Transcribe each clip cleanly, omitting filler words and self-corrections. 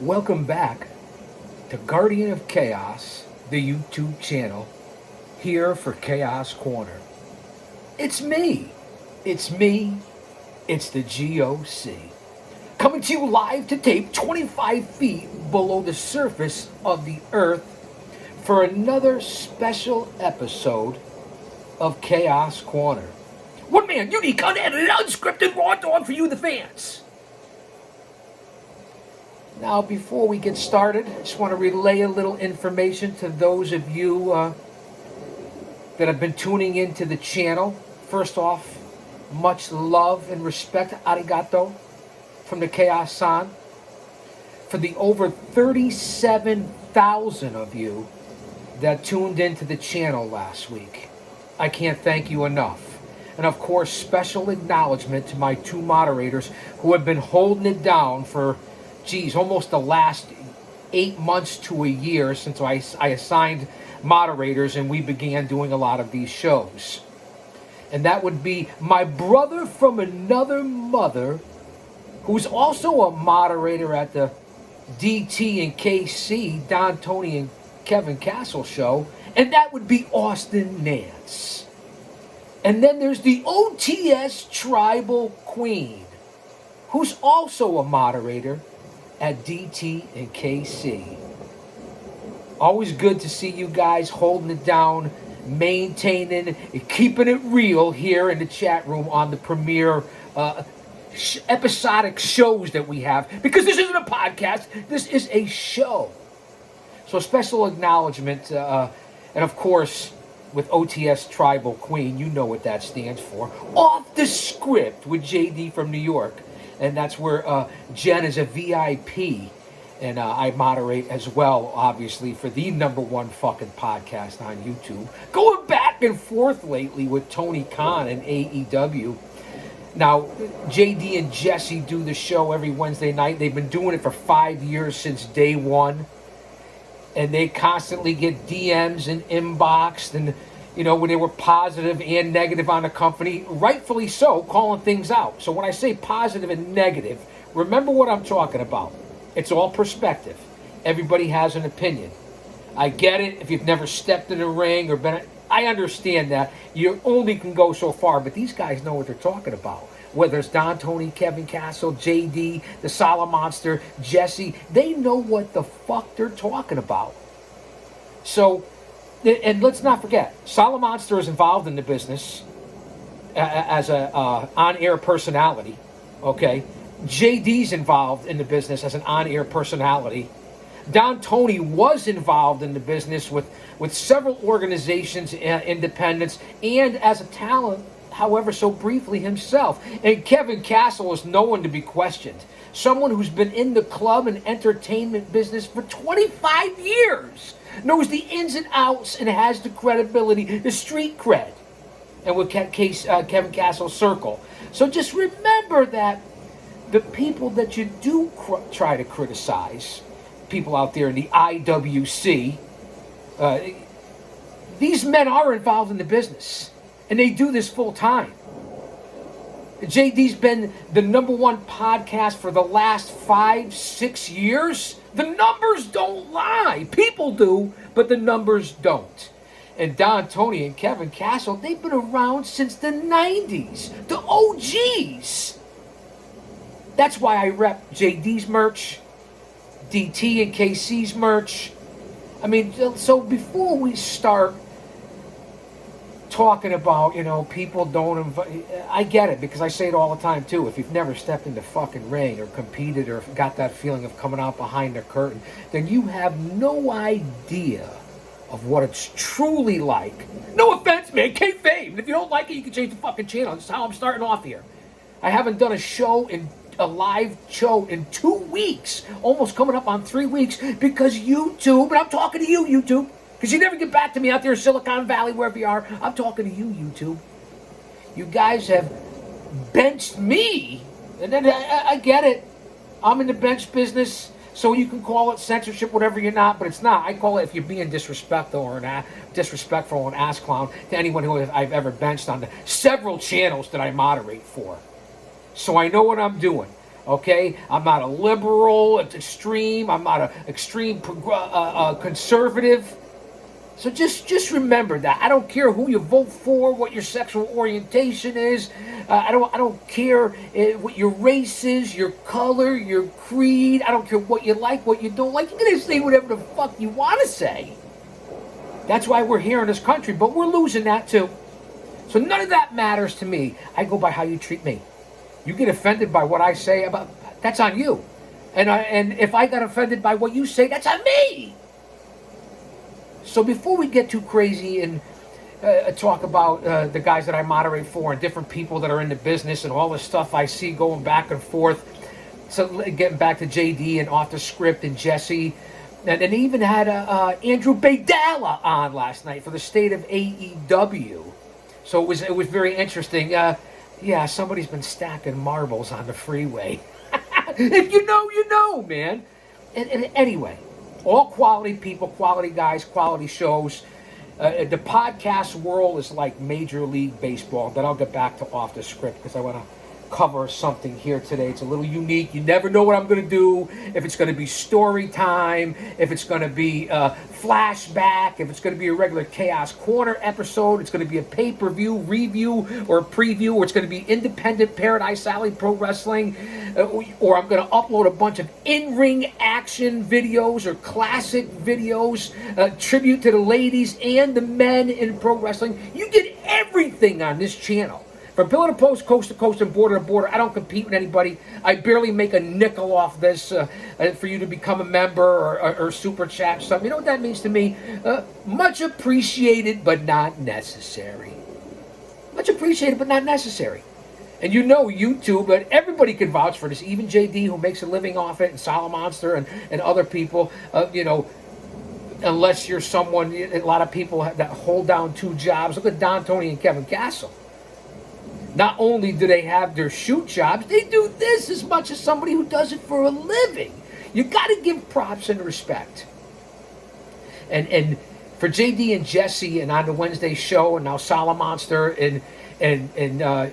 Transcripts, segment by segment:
Welcome back to Guardian of Chaos, the YouTube channel, here for Chaos Corner. It's me. It's me. It's the GOC. Coming to you live to tape 25 feet below the surface of the earth for another special episode of Chaos Corner. One man, unique, unedited, unscripted raw dog for you, the fans. Now, before we get started, I just want to relay a little information to those of you that have been tuning into the channel. First off, much love and respect, arigato, from the Chaos San. For the over 37,000 of you that tuned into the channel last week, I can't thank you enough. And of course, special acknowledgement to my two moderators who have been holding it down for almost the last 8 months to a year since I assigned moderators and we began doing a lot of these shows. And that would be my brother from another mother, who's also a moderator at the DT and KC, Don, Tony, and Kevin Castle show, and that would be Austin Nance. And then there's the OTS Tribal Queen, who's also a moderator at DT and KC. Always good to see you guys holding it down, maintaining, and keeping it real here in the chat room on the premiere episodic shows that we have. Because this isn't a podcast, this is a show. So special acknowledgement, and of course, with OTS Tribal Queen, you know what that stands for. Off the Script with JD from New York. And that's where Jen is a VIP, and I moderate as well, obviously, for the #1 fucking podcast on YouTube. Going back and forth lately with Tony Khan and AEW. Now, JD and Jesse do the show every Wednesday night. They've been doing it for 5 years since day one. And they constantly get DMs and inboxed, and you know, when they were positive and negative on the company, rightfully so, calling things out. So when I say positive and negative, remember what I'm talking about. It's all perspective. Everybody has an opinion. I get it. If you've never stepped in a ring or been, I understand that. You only can go so far, but these guys know what they're talking about. Whether it's Don, Tony, Kevin Castle, JD, the Solid Monster, Jesse, they know what the fuck they're talking about. So, and let's not forget, Solid Monster is involved in the business as a on-air personality, okay? JD's involved in the business as an on-air personality. Don Tony was involved in the business with several organizations, independents, and as a talent, however, so briefly himself. And Kevin Castle is no one to be questioned. Someone who's been in the club and entertainment business for 25 years. Knows the ins and outs and has the credibility, the street cred. And with Kevin Castle's circle. So just remember that the people that you do try to criticize, people out there in the IWC, these men are involved in the business. And they do this full time. JD's been the #1 podcast for the last 5-6 years. The numbers don't lie. People do, but the numbers don't. And Don, Tony, and Kevin Castle, they've been around since the 90s. The OGs. That's why I rep JD's merch, DT and KC's merch. I mean, so before we start talking about, you know, people don't invite, I get it, because I say it all the time too. If you've never stepped in the fucking ring or competed or got that feeling of coming out behind the curtain, then you have no idea of what it's truly like. No offense, man, kayfabe. If you don't like it, you can change the fucking channel. That's how I'm starting off here. I haven't done a live show in 2 weeks, almost coming up on 3 weeks, because YouTube, and I'm talking to you, YouTube, because you never get back to me out there in Silicon Valley, wherever you are. I'm talking to you, YouTube. You guys have benched me. And then I get it. I'm in the bench business, so you can call it censorship, whatever you're not, but it's not. I call it if you're being disrespectful or an ass clown to anyone who I've ever benched on the several channels that I moderate for. So I know what I'm doing. Okay, I'm not a liberal, it's extreme. I'm not an extreme conservative. So just remember that. I don't care who you vote for, what your sexual orientation is. I don't care what your race is, your color, your creed. I don't care what you like, what you don't like. You're gonna say whatever the fuck you want to say. That's why we're here in this country, but we're losing that too. So none of that matters to me. I go by how you treat me. You get offended by what I say about that's on you, and if I got offended by what you say, that's on me. So before we get too crazy and talk about the guys that I moderate for and different people that are in the business and all the stuff I see going back and forth, so getting back to JD and Off the Script and Jesse, and they even had Andrew Baydala on last night for the state of AEW. So it was very interesting. Yeah, somebody's been stacking marbles on the freeway. If you know, you know, man. And anyway. All quality people, quality guys, quality shows. The podcast world is like Major League Baseball. Then I'll get back to Off the Script because I want to cover something here today. It's a little unique. You never know what I'm going to do. If it's going to be story time, if it's going to be flashback, if it's going to be a regular Chaos Corner episode, it's going to be a pay-per-view review or a preview, or it's going to be independent Paradise Alley Pro Wrestling, or I'm going to upload a bunch of in-ring action videos or classic videos, tribute to the ladies and the men in pro wrestling. You get everything on this channel. From pillar to post, coast to coast, and border to border, I don't compete with anybody. I barely make a nickel off this for you to become a member or super chat something. You know what that means to me? Much appreciated, but not necessary. Much appreciated, but not necessary. And you know YouTube, but everybody can vouch for this. Even JD, who makes a living off it, and Salamonster and other people, unless you're someone, a lot of people that hold down two jobs. Look at Don, Tony, and Kevin Castle. Not only do they have their shoot jobs, they do this as much as somebody who does it for a living. You got to give props and respect. And for JD and Jesse, and on the Wednesday show, and now Salamonster and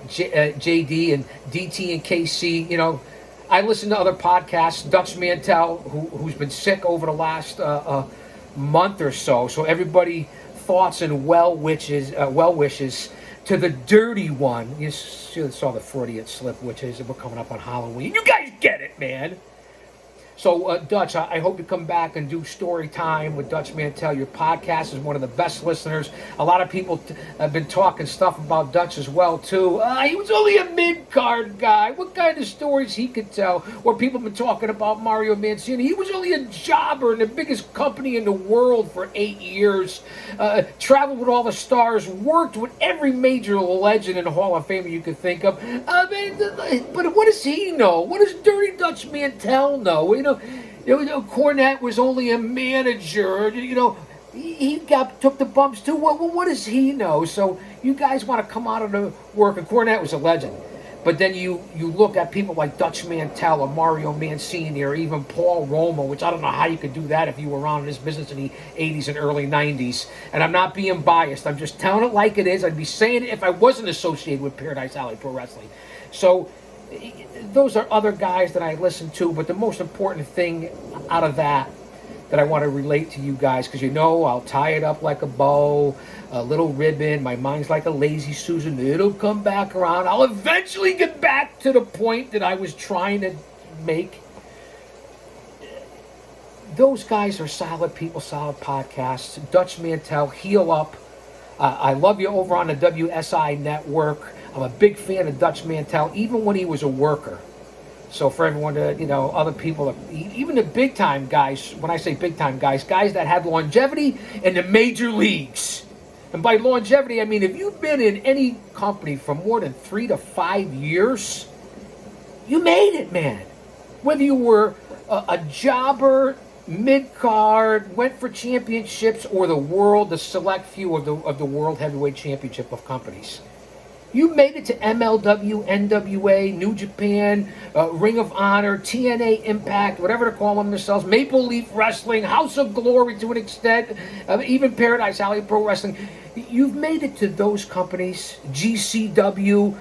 JD and DT and KC, I listen to other podcasts. Dutch Mantel, who's been sick over the last month or so. So everybody, thoughts and well wishes to the dirty one. You saw the Freudian slip, which is we're coming up on Halloween. You guys get it, man. So, Dutch, I hope you come back and do story time with Dutch Mantel. Your podcast is one of the best listeners. A lot of people have been talking stuff about Dutch as well, too. He was only a mid-card guy. What kind of stories he could tell? Or people have been talking about Mario Mancini. He was only a jobber in the biggest company in the world for 8 years. Traveled with all the stars. Worked with every major legend and Hall of Famer you could think of. But what does he know? What does Dirty Dutch Mantel know? Cornette was only a manager. He took the bumps too. What does he know? So you guys want to come out of the work, and Cornette was a legend. But then you look at people like Dutch Mantel or Mario Mancini or even Paul Roma, which I don't know how you could do that if you were around in this business in the 80s and early 90s. And I'm not being biased. I'm just telling it like it is. I'd be saying it if I wasn't associated with Paradise Alley Pro Wrestling. So those are other guys that I listen to, but the most important thing out of that I want to relate to you guys, because I'll tie it up like a bow, a little ribbon. My mind's like a lazy Susan. It'll come back around. I'll eventually get back to the point that I was trying to make. Those guys are solid people, solid podcasts. Dutch Mantel, Heal Up. I love you over on the WSI network. I'm a big fan of Dutch Mantel, even when he was a worker. So for everyone to, other people, even the big-time guys, when I say big-time guys that had longevity in the major leagues. And by longevity, I mean if you've been in any company for more than 3 to 5 years, you made it, man. Whether you were a jobber, mid-card, went for championships, or the select few of the World Heavyweight Championship of companies. You made it to MLW, NWA, New Japan, Ring of Honor, TNA Impact, whatever they're calling themselves, Maple Leaf Wrestling, House of Glory to an extent, even Paradise Alley Pro Wrestling. You've made it to those companies, GCW.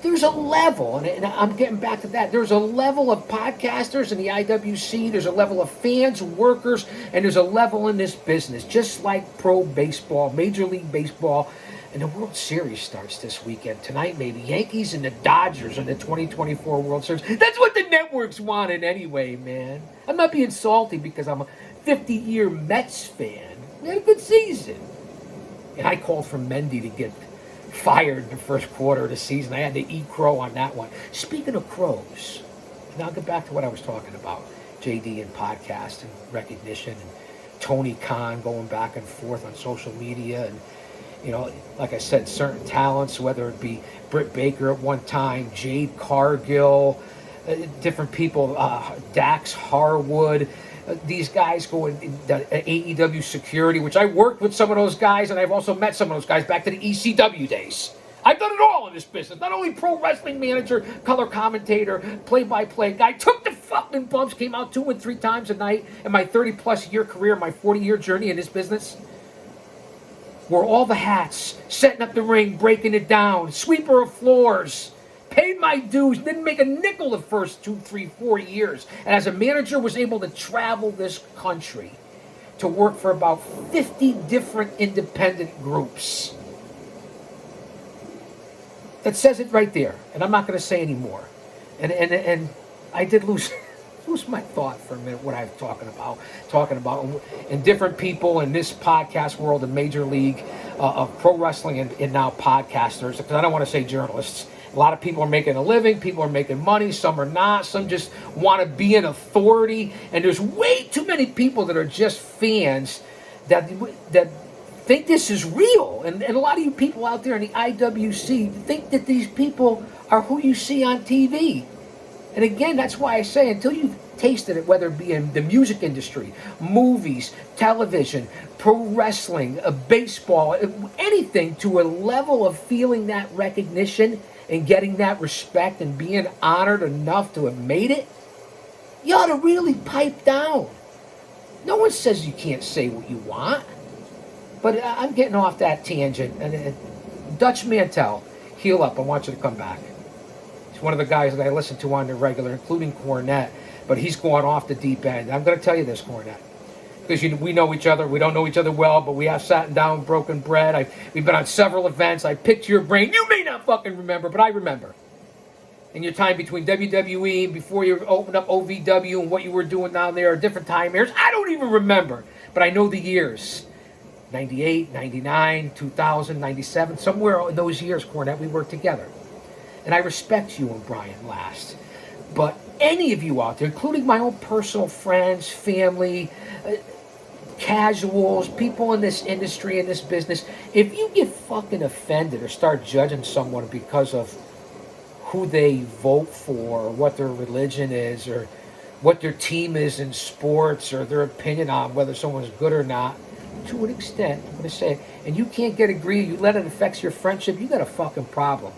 there's a level, and I'm getting back to that. There's a level of podcasters in the IWC. There's a level of fans, workers, and there's a level in this business. Just like pro baseball, Major League Baseball, and the World Series starts this weekend. Tonight, maybe. Yankees and the Dodgers in the 2024 World Series. That's what the networks wanted anyway, man. I'm not being salty because I'm a 50-year Mets fan. They had a good season. And I called for Mendy to get fired in the first quarter of the season. I had to eat crow on that one. Speaking of crows, now I'll get back to what I was talking about. JD and podcast and recognition and Tony Khan going back and forth on social media. And, you know, like I said, certain talents, whether it be Britt Baker at one time, Jade Cargill, different people, Dax Harwood, these guys go in the AEW security, which I worked with some of those guys, and I've also met some of those guys back to the ECW days. I've done it all in this business. Not only pro wrestling manager, color commentator, play-by-play guy. Took the fucking bumps, came out 2 and 3 times a night in my 30-plus year career, my 40-year journey in this business. Wore all the hats, setting up the ring, breaking it down, sweeper of floors. Paid my dues, didn't make a nickel the first 2, 3, 4 years. And as a manager, was able to travel this country to work for about 50 different independent groups. That says it right there. And I'm not going to say any more. And I did lose my thought for a minute, what I was talking about. And different people in this podcast world, the Major League of pro wrestling and now podcasters, because I don't want to say journalists. A lot of people are making a living, people are making money, some are not, some just want to be an authority, and there's way too many people that are just fans that think this is real, and a lot of you people out there in the IWC think that these people are who you see on TV. And again, that's why I say, until you've tasted it, whether it be in the music industry, movies, television, pro wrestling, baseball, anything, to a level of feeling that recognition and getting that respect and being honored enough to have made it, you ought to really pipe down. No one says you can't say what you want. But I'm getting off that tangent. And Dutch Mantel, Heel Up, I want you to come back. He's one of the guys that I listen to on the regular, including Cornette. But he's going off the deep end. I'm going to tell you this, Cornette. Because we know each other. We don't know each other well, but we have sat down, broken bread. We've been on several events. I picked your brain. You may not fucking remember, but I remember. In your time between WWE, before you opened up OVW, and what you were doing down there, different time years. I don't even remember, but I know the years. 98, 99, 2000, 97. Somewhere in those years, Cornette, we worked together. And I respect you and Brian Last. But any of you out there, including my own personal friends, family, casuals, people in this industry, in this business, if you get fucking offended or start judging someone because of who they vote for, or what their religion is, or what their team is in sports, or their opinion on whether someone's good or not, to an extent, I'm going to say, and you can't get agreed, you let it affect your friendship, you got a fucking problem.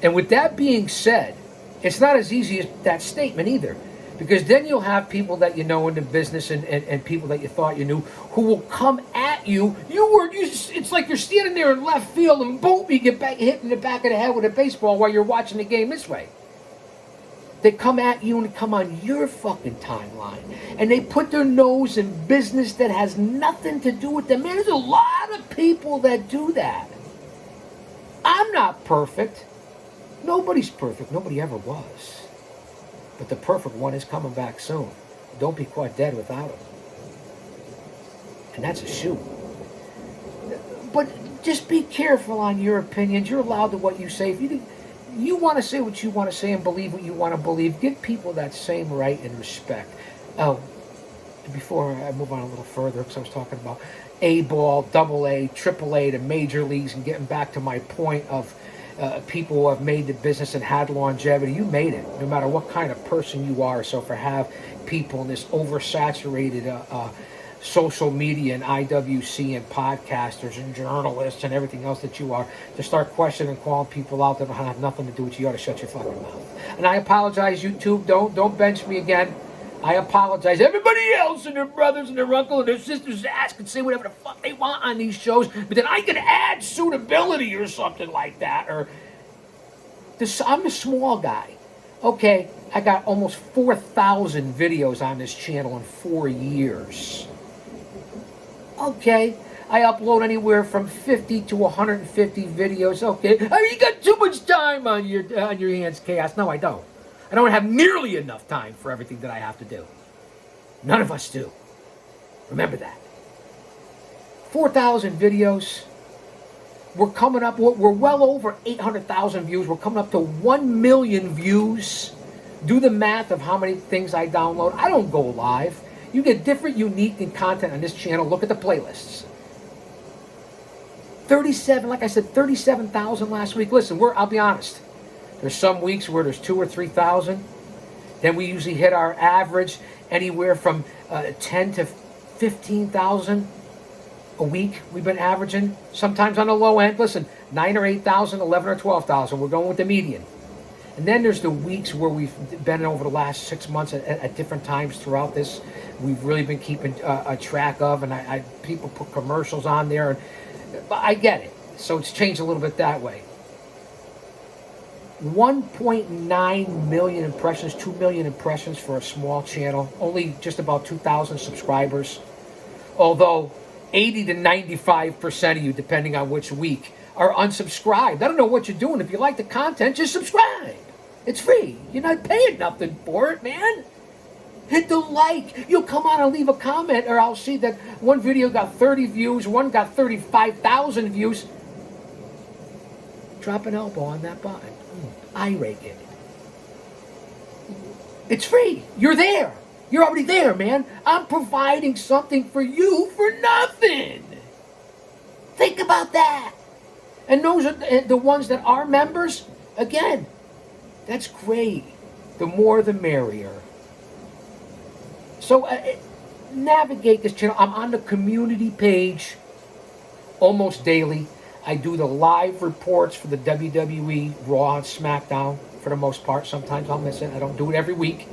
And with that being said, it's not as easy as that statement either. Because then you'll have people that you know in the business and people that you thought you knew who will come at you. It's like you're standing there in left field and boom, you get hit in the back of the head with a baseball while you're watching the game this way. They come at you and come on your fucking timeline. And they put their nose in business that has nothing to do with them. Man, there's a lot of people that do that. I'm not perfect. Nobody's perfect. Nobody ever was. But the perfect one is coming back soon. Don't be quite dead without him. And that's a shoot. But just be careful on your opinions. You're allowed to what you say. If you want to say what you want to say and believe what you want to believe, give people that same right and respect. Before I move on a little further, because I was talking about A-ball, AA, AAA, the major leagues, and getting back to my point of people who have made the business and had longevity. You made it, no matter what kind of person you are. So for have people in this oversaturated social media and IWC and podcasters and journalists and everything else that you are, to start questioning and calling people out that don't have nothing to do with you, you ought to shut your fucking mouth. And I apologize, YouTube. Don't bench me again. I apologize. Everybody else and their brothers and their uncle and their sisters ask and say whatever the fuck they want on these shows, but then I can add suitability or something like that, or I'm the small guy. Okay, I got almost 4,000 videos on this channel in 4 years. Okay, I upload anywhere from 50 to 150 videos. Okay, I mean, you got too much time on your hands, Chaos. No, I don't. I don't have nearly enough time for everything that I have to do. None of us do. Remember that. 4,000 videos. We're coming up, we're well over 800,000 views. We're coming up to 1 million views. Do the math of how many things I download. I don't go live. You get different, unique, and content on this channel. Look at the playlists. 37, like I said, 37,000 last week. Listen, I'll be honest. There's some weeks where there's 2,000 or 3,000. Then we usually hit our average anywhere from 10 to 15,000 a week. We've been averaging. Sometimes on the low end, listen, 9 or 8,000, 11 or 12,000. We're going with the median. And then there's the weeks where we've been over the last 6 months at different times throughout this. We've really been keeping a track of, and people put commercials on there. But I get it. So it's changed a little bit that way. 1.9 million impressions, 2 million impressions for a small channel. Only just about 2,000 subscribers. Although 80 to 95% of you, depending on which week, are unsubscribed. I don't know what you're doing. If you like the content, just subscribe. It's free. You're not paying nothing for it, man. Hit the like. You'll come on and leave a comment, or I'll see that one video got 30 views, one got 35,000 views. Drop an elbow on that button. I rake it. It's free. You're there. You're already there, man. I'm providing something for you for nothing. Think about that. And those are the ones that are members. Again, that's great. The more, the merrier. So navigate this channel. I'm on the community page almost daily. I do the live reports for the WWE, Raw, and SmackDown for the most part. Sometimes I'll miss it. I don't do it every week.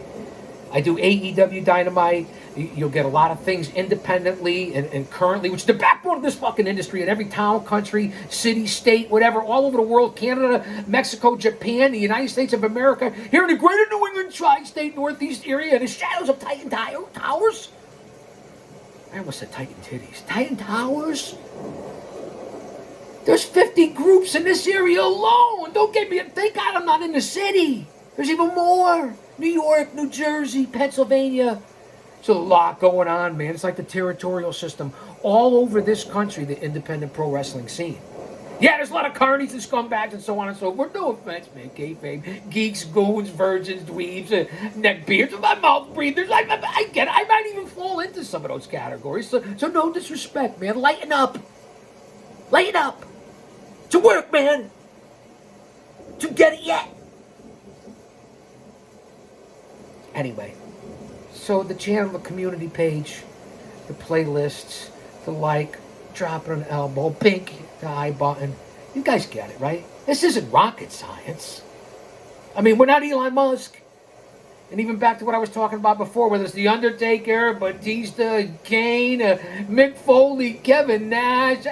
I do AEW Dynamite. You'll get a lot of things independently and currently, which is the backbone of this fucking industry in every town, country, city, state, whatever, all over the world, Canada, Mexico, Japan, the United States of America, here in the greater New England tri-state Northeast area, in the shadows of Titan Towers. I almost said Titan Titties. Titan Towers? There's 50 groups in this area alone. Don't get me, thank God I'm not in the city. There's even more. New York, New Jersey, Pennsylvania. There's a lot going on, man. It's like the territorial system all over this country, the independent pro wrestling scene. Yeah, there's a lot of carnies and scumbags and so on and so forth. No offense, man. Kayfabe. Geeks, goons, virgins, dweebs, neckbeards, my mouth breathers. I get it. I might even fall into some of those categories. So no disrespect, man. Lighten up. Lighten up. To work, man. To get it yet. Anyway, so the channel, the community page, the playlists, the like, dropping an elbow, pink, the I button. You guys get it, right? This isn't rocket science. I mean, we're not Elon Musk. And even back to what I was talking about before, whether it's The Undertaker, Batista, Kane, Mick Foley, Kevin Nash,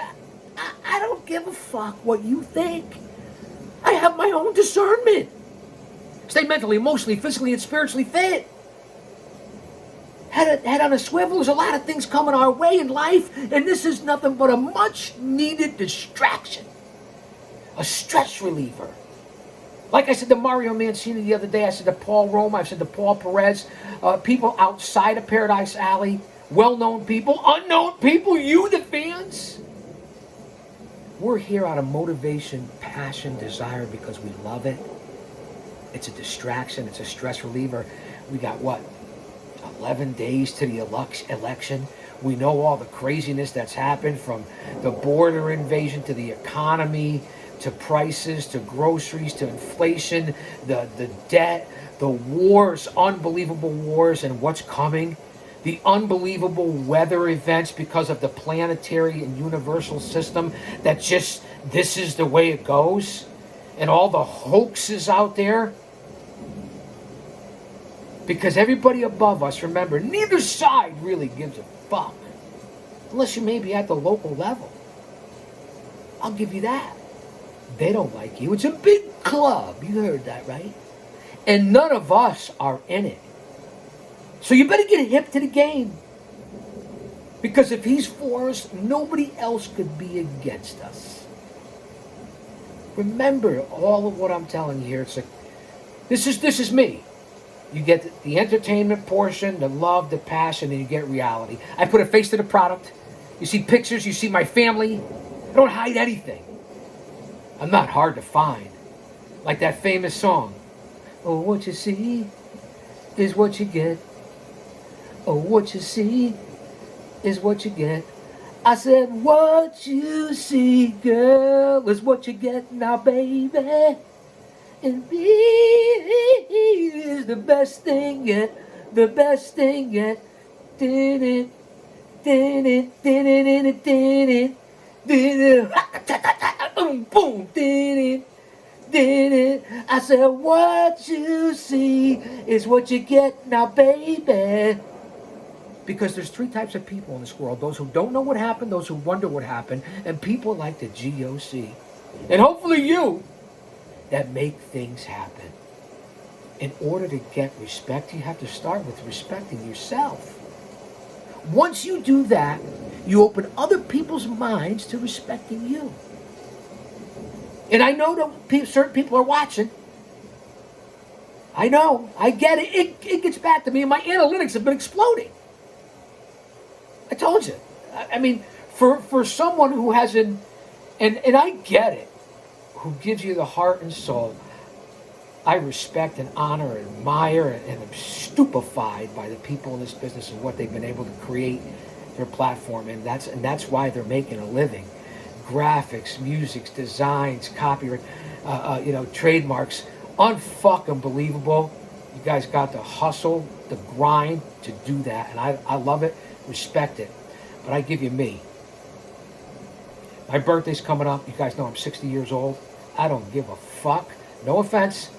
I don't give a fuck what you think. I have my own discernment. Stay mentally, emotionally, physically, and spiritually fit. Head on a swivel. There's a lot of things coming our way in life, and this is nothing but a much-needed distraction. A stress reliever. Like I said to Mario Mancini the other day, I said to Paul Roma, I said to Paul Perez, people outside of Paradise Alley, well-known people, unknown people, you the fans. We're here out of motivation, passion, desire, because we love it. It's a distraction. It's a stress reliever. We got, 11 days to the election. We know all the craziness that's happened, from the border invasion to the economy, to prices, to groceries, to inflation, the debt, the wars, unbelievable wars, and what's coming. The unbelievable weather events because of the planetary and universal system that just, this is the way it goes. And all the hoaxes out there. Because everybody above us, remember, neither side really gives a fuck. Unless you may be at the local level. I'll give you that. They don't like you. It's a big club. You heard that, right? And none of us are in it. So you better get hip to the game. Because if he's for us, nobody else could be against us. Remember all of what I'm telling you here. It's like, this is me. You get the entertainment portion, the love, the passion, and you get reality. I put a face to the product. You see pictures, you see my family. I don't hide anything. I'm not hard to find. Like that famous song. Oh, what you see is what you get. Oh, what you see is what you get. I said, what you see, girl, is what you get now, baby. And me is the best thing yet, the best thing yet. Did it, did it, did it, did it, did it, did it, boom, did it, did it. I said, what you see is what you get now, baby. Because there's three types of people in this world. Those who don't know what happened, those who wonder what happened, and people like the GOC. And hopefully you, that make things happen. In order to get respect, you have to start with respecting yourself. Once you do that, you open other people's minds to respecting you. And I know that certain people are watching. I know. I get it. It gets back to me, and my analytics have been exploding. I told you. I mean, for someone who hasn't, and I get it, who gives you the heart and soul, I respect and honor and admire and am stupefied by the people in this business and what they've been able to create their platform. And that's why they're making a living. Graphics, music, designs, copyright, trademarks, unfucking believable. You guys got the hustle, the grind to do that. And I love it. Respect it. But I give you me. My birthday's coming up. You guys know I'm 60 years old. I don't give a fuck. No offense.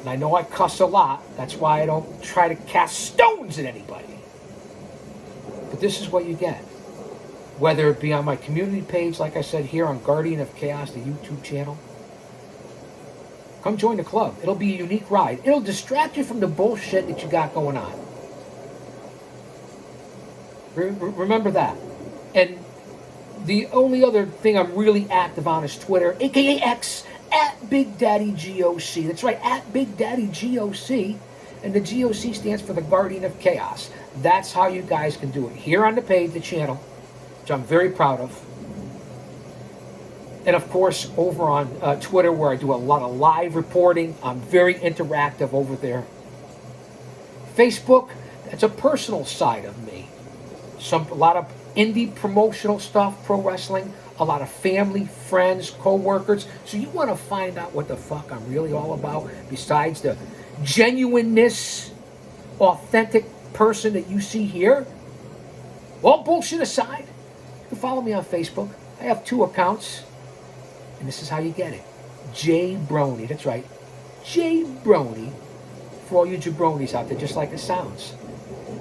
And I know I cuss a lot. That's why I don't try to cast stones at anybody. But this is what you get. Whether it be on my community page, like I said here on Guardian of Chaos, the YouTube channel. Come join the club. It'll be a unique ride. It'll distract you from the bullshit that you got going on. Remember that. And the only other thing I'm really active on is Twitter, aka X, at Big Daddy GOC. That's right, at Big Daddy GOC. And the GOC stands for the Guardian of Chaos. That's how you guys can do it. Here on the page, the channel, which I'm very proud of. And of course, over on Twitter, where I do a lot of live reporting. I'm very interactive over there. Facebook, that's a personal side of me. A lot of indie promotional stuff, pro wrestling, a lot of family, friends, co-workers. So you want to find out what the fuck I'm really all about, besides the genuineness, authentic person that you see here? All bullshit aside, you can follow me on Facebook. I have 2 accounts, and this is how you get it. Jay Brony, that's right, Jay Brony, for all you jabronis out there, just like it sounds.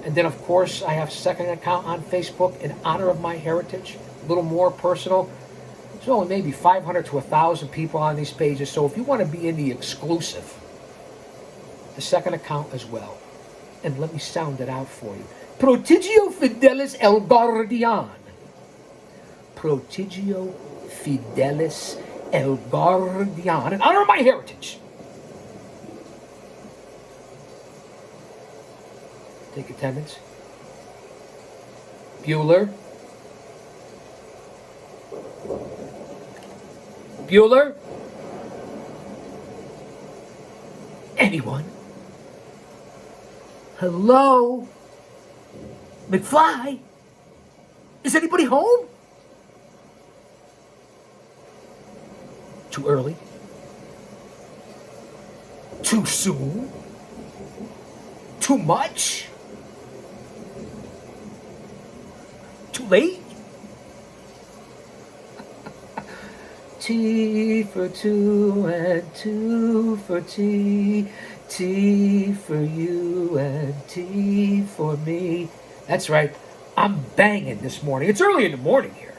And then, of course, I have a second account on Facebook in honor of my heritage, a little more personal. There's only maybe 500 to 1,000 people on these pages, so if you want to be in the exclusive, the second account as well. And let me sound it out for you. Prodigio Fidelis El Guardian. Prodigio Fidelis El Guardian, in honor of my heritage. Take attendance. Bueller. Bueller. Anyone? Hello? McFly? Is anybody home? Too early? Too soon? Too much? Too late? T for two and two for T. T for you and T for me. That's right. I'm banging this morning. It's early in the morning here.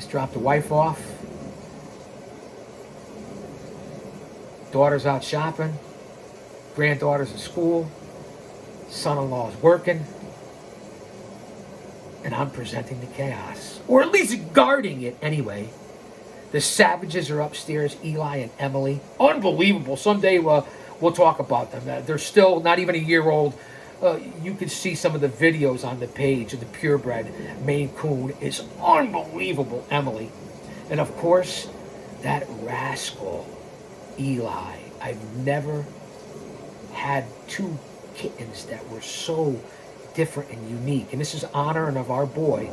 Just dropped the wife off. Daughter's out shopping. Granddaughter's at school. Son-in-law's working. And I'm presenting the chaos. Or at least guarding it anyway. The Savages are upstairs, Eli and Emily. Unbelievable. Someday we'll talk about them. They're still not even a year old. You can see some of the videos on the page of the purebred Maine Coon. It's unbelievable, Emily. And of course, that rascal, Eli. I've never had two kittens that were so different and unique. And this is honor and of our boy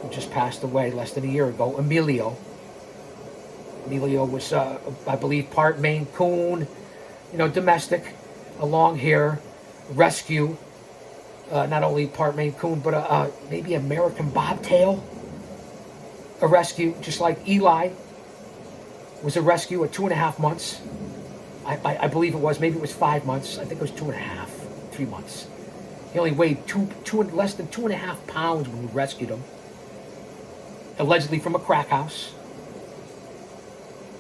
who just passed away less than a year ago, Emilio. Emilio was, I believe, part Maine Coon, domestic, a long hair, rescue, not only part Maine Coon, but maybe American Bobtail, a rescue, just like Eli was a rescue at 2.5 months. I believe it was, maybe it was 5 months. I think it was 2.5, 3 months. He only weighed less than 2.5 pounds when we rescued him, allegedly from a crack house.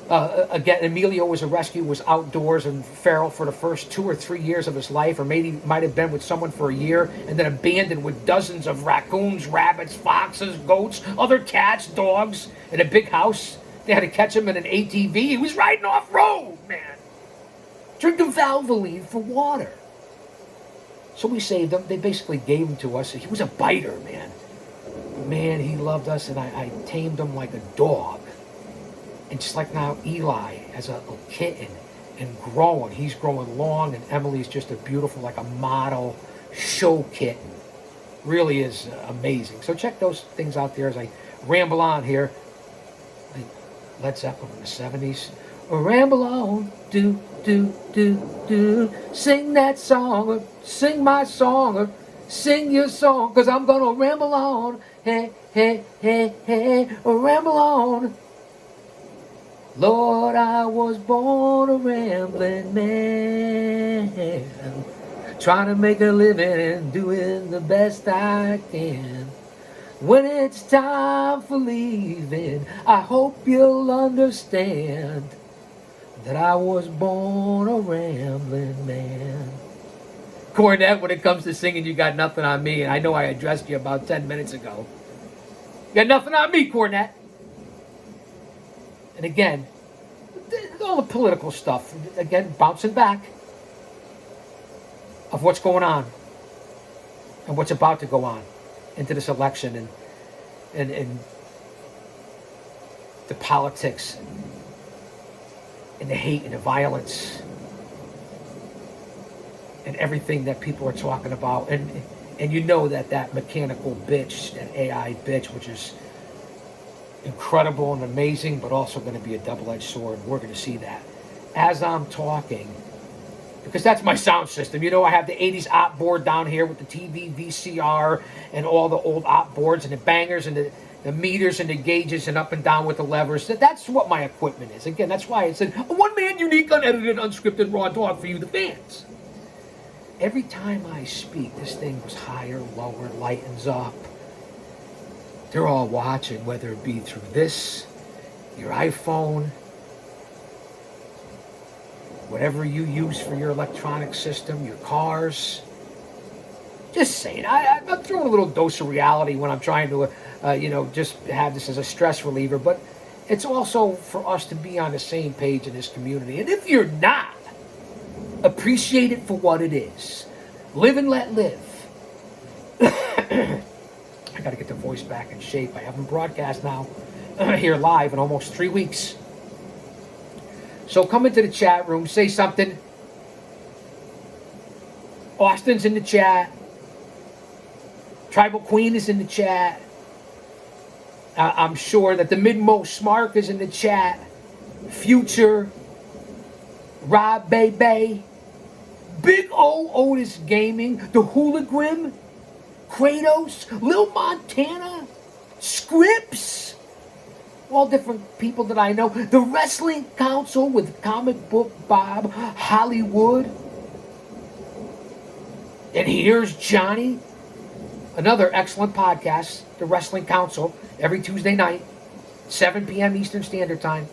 Again, Emilio was a rescue, was outdoors and feral for the first 2 or 3 years of his life, or maybe might have been with someone for a year, and then abandoned with dozens of raccoons, rabbits, foxes, goats, other cats, dogs, in a big house. They had to catch him in an ATV. He was riding off-road, man. Drinking Valvoline for water. So we saved him. They basically gave him to us. He was a biter, man. Man, he loved us, and I tamed him like a dog. And just like now, Eli as a kitten and growing. He's growing long, and Emily's just a beautiful, like a model show kitten. Really is amazing. So check those things out there as I ramble on here. Like Led Zeppelin in the 70s. Ramble on, do, do, do, do. Sing that song, or sing my song, or sing your song, 'cause I'm gonna ramble on. Hey, hey, hey, hey, ramble on. Lord, I was born a rambling man, trying to make a living and doing the best I can. When it's time for leaving, I hope you'll understand that I was born a rambling man. Cornette, when it comes to singing, you got nothing on me, and I know I addressed you about 10 minutes ago. You got nothing on me, Cornette. And again, all the political stuff, again, bouncing back of what's going on and what's about to go on into this election and the politics and the hate and the violence and everything that people are talking about. And you know that mechanical bitch, that AI bitch, which is incredible and amazing, but also going to be a double-edged sword. We're going to see that as I'm talking, because that's my sound system. I have the 80s op board down here with the TV, VCR, and all the old op boards and the bangers and the meters and the gauges and up and down with the levers. That's what my equipment is. Again, that's why it's a one-man, unique, unedited, unscripted, raw dog for you, the fans. Every time I speak, this thing goes higher, lower, lightens up. They're all watching, whether it be through this, your iPhone, whatever you use for your electronic system, your cars. Just saying, I'm throwing a little dose of reality when I'm trying to, just have this as a stress reliever. But it's also for us to be on the same page in this community. And if you're not, appreciate it for what it is. Live and let live. I got to get the voice back in shape. I haven't broadcast now here live in almost 3 weeks. So come into the chat room, say something. Austin's in the chat. Tribal Queen is in the chat. I'm sure that the Midmost Smark is in the chat. Future. Rob Bay. Big O Otis Gaming. The Hooligan. Kratos, Lil Montana, Scripps, all different people that I know. The Wrestling Council with Comic Book Bob, Hollywood. And here's Johnny, another excellent podcast, The Wrestling Council, every Tuesday night. 7 p.m. Eastern Standard Time.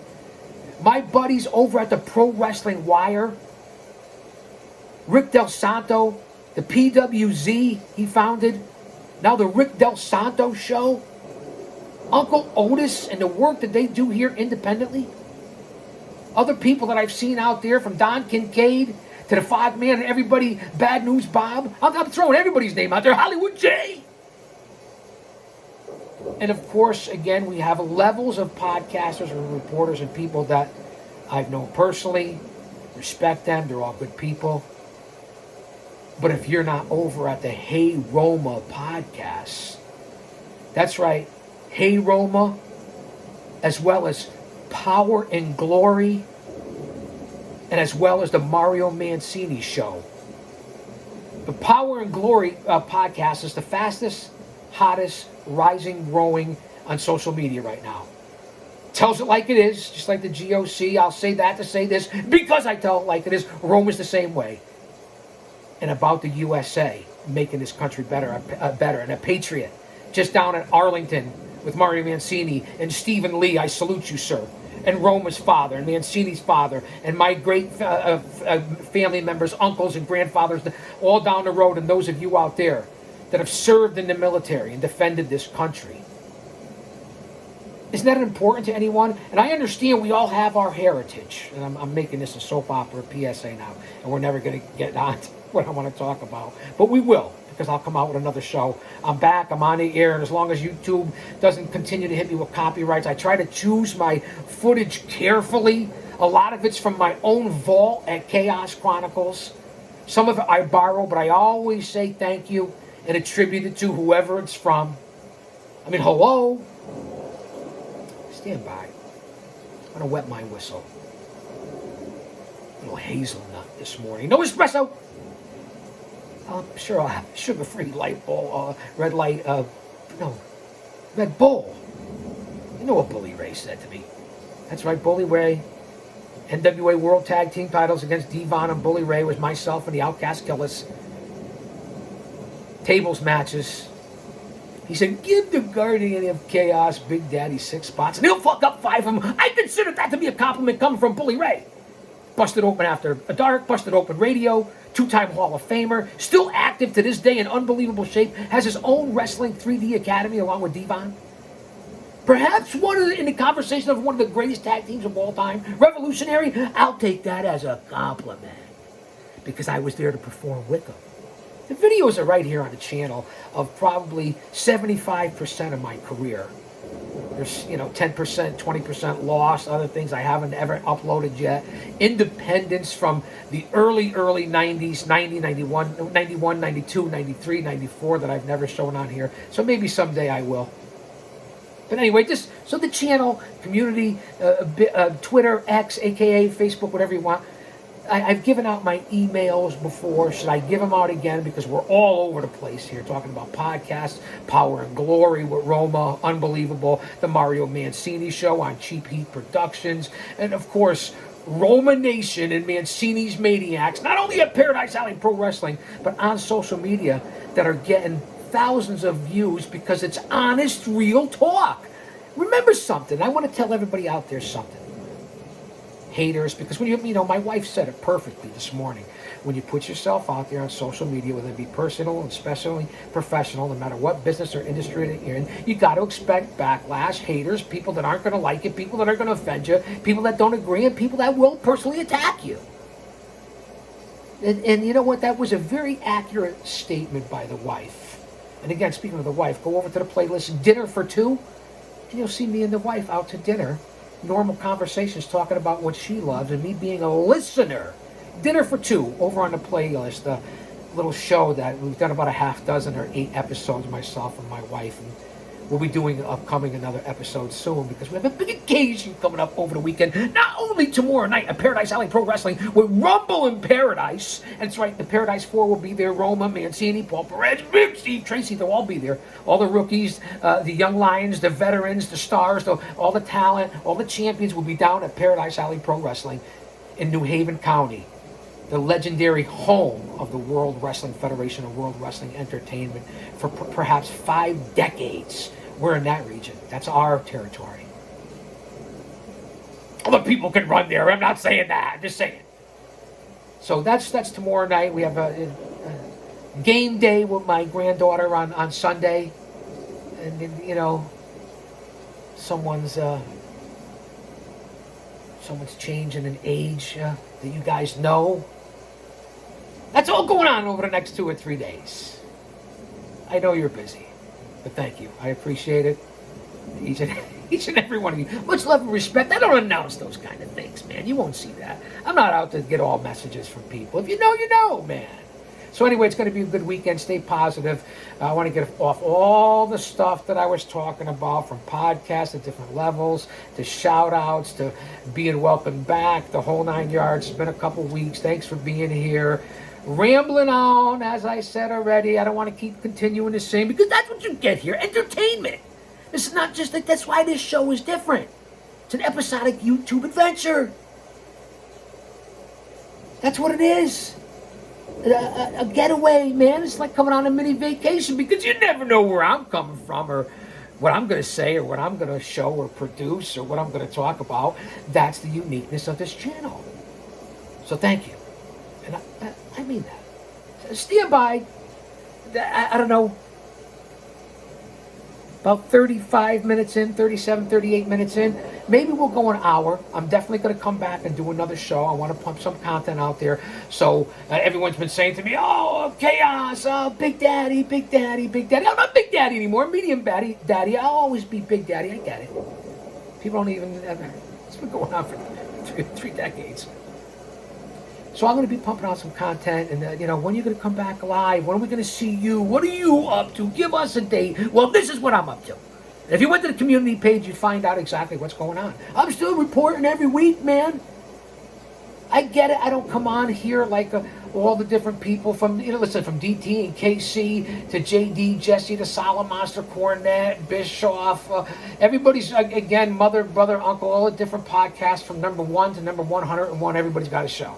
My buddies over at the Pro Wrestling Wire, Rick Del Santo, the PWZ he founded, now the Rick Del Santo Show, Uncle Otis and the work that they do here independently. Other people that I've seen out there, from Don Kincaid to the Fogman and everybody, Bad News Bob. I'm throwing everybody's name out there. Hollywood J. And of course, again, we have levels of podcasters and reporters and people that I've known personally, respect them. They're all good people. But if you're not over at the Hey Roma podcast, that's right, Hey Roma, as well as Power and Glory, and as well as the Mario Mancini Show. The Power and Glory podcast is the fastest, hottest, rising, growing on social media right now. Tells it like it is, just like the GOC. I'll say that to say this, because I tell it like it is. Rome is the same way. And about the USA, making this country better, and a patriot. Just down in Arlington with Mario Mancini and Stephen Lee, I salute you, sir. And Roma's father, and Mancini's father, and my great family members, uncles and grandfathers, all down the road, and those of you out there that have served in the military and defended this country. Isn't that important to anyone? And I understand we all have our heritage. And I'm making this a soap opera PSA now, and we're never going to get on to what I want to talk about. But we will, because I'll come out with another show. I'm back, I'm on the air, and as long as YouTube doesn't continue to hit me with copyrights, I try to choose my footage carefully. A lot of it's from my own vault at Chaos Chronicles. Some of it I borrow, but I always say thank you and attribute it to whoever it's from. I mean, hello? Stand by. I'm going to wet my whistle. A little hazelnut this morning. No espresso! I'm sure I'll have sugar-free Red Bull. You know what Bully Ray said to me. That's right, Bully Ray. NWA World Tag Team titles against Devon and Bully Ray was myself and the Outcast Killers. Tables matches. He said, give the Guardian of Chaos Big Daddy 6 spots, and he'll fuck up 5 of them. I consider that to be a compliment coming from Bully Ray. Busted open after a dark, busted open radio, 2-time Hall of Famer, still active to this day in unbelievable shape, has his own Wrestling 3D Academy along with Devon. Perhaps in the conversation of one of the greatest tag teams of all time, Revolutionary. I'll take that as a compliment, because I was there to perform with them. The videos are right here on the channel of probably 75% of my career. There's, 10%, 20% lost, other things I haven't ever uploaded yet. Independence from the early 90s, 90, 91, 92, 93, 94 that I've never shown on here. So maybe someday I will. But anyway, so the channel, community, Twitter, X, aka Facebook, whatever you want. I've given out my emails before. Should I give them out again? Because we're all over the place here talking about podcasts, Power and Glory with Roma, unbelievable, the Mario Mancini Show on Cheap Heat Productions, and of course, Roma Nation and Mancini's Maniacs, not only at Paradise Alley Pro Wrestling, but on social media that are getting thousands of views because it's honest, real talk. Remember something. I want to tell everybody out there something. Haters, because when my wife said it perfectly this morning. When you put yourself out there on social media, whether it be personal and especially professional, no matter what business or industry that you're in, you got to expect backlash, haters, people that aren't going to like it, people that are going to offend you, people that don't agree, and people that will personally attack you. And you know what? That was a very accurate statement by the wife. And again, speaking of the wife, go over to the playlist Dinner for Two, and you'll see me and the wife out to dinner. Normal conversations talking about what she loves and me being a listener. Dinner for Two over on the playlist, a little show that we've done about a half dozen or 8 episodes, myself and my wife, and we'll be doing another episode soon because we have a big occasion coming up over the weekend. Not only tomorrow night at Paradise Alley Pro Wrestling with Rumble in Paradise. That's right, the Paradise 4 will be there. Roma, Mancini, Paul Perez, Big Steve, Tracy, they'll all be there. All the rookies, the young lions, the veterans, the stars, all the talent, all the champions will be down at Paradise Alley Pro Wrestling in New Haven County. The legendary home of the World Wrestling Federation and World Wrestling Entertainment for perhaps 5 decades. We're in that region. That's our territory. other people can run there. I'm not saying that. I'm just saying. So that's tomorrow night. We have a game day with my granddaughter on Sunday. And then, you know, someone's changing an age that you guys know. That's all going on over the next 2 or 3 days. I know you're busy, but thank you. I appreciate it. Each and every one of you. Much love and respect. I don't announce those kind of things, man. You won't see that. I'm not out to get all messages from people. If you know, you know, man. So anyway, it's going to be a good weekend. Stay positive. I want to get off all the stuff that I was talking about, from podcasts at different levels, to shout-outs, to being welcomed back, the whole 9 yards. It's been a couple weeks. Thanks for being here. Rambling on, as I said already. I don't want to keep continuing the same, because that's what you get here. Entertainment. This is not just like, that's why this show is different. It's an episodic YouTube adventure. That's what it is. A getaway, man. It's like coming on a mini vacation, because you never know where I'm coming from, or what I'm going to say, or what I'm going to show or produce, or what I'm going to talk about. That's the uniqueness of this channel. So thank you. And I mean that. Stand by. I don't know. About 35 minutes in, 37, 38 minutes in. Maybe we'll go an hour. I'm definitely going to come back and do another show. I want to pump some content out there. So everyone's been saying to me, oh, Chaos, oh, Big Daddy, Big Daddy, Big Daddy. I'm not Big Daddy anymore. Medium Daddy. I'll always be Big Daddy. I get it. People don't even... It's been going on for three decades. So I'm going to be pumping out some content, and you know, when are you going to come back live? When are we going to see you? What are you up to? Give us a date. Well, this is what I'm up to. And if you went to the community page, you'd find out exactly what's going on. I'm still reporting every week, man. I get it. I don't come on here like all the different people from, you know, listen, from DT and KC to JD, Jesse, to Solomonster, Cornette, Bischoff. Everybody's, again, mother, brother, uncle, all the different podcasts from number 1 to number 101. Everybody's got a show.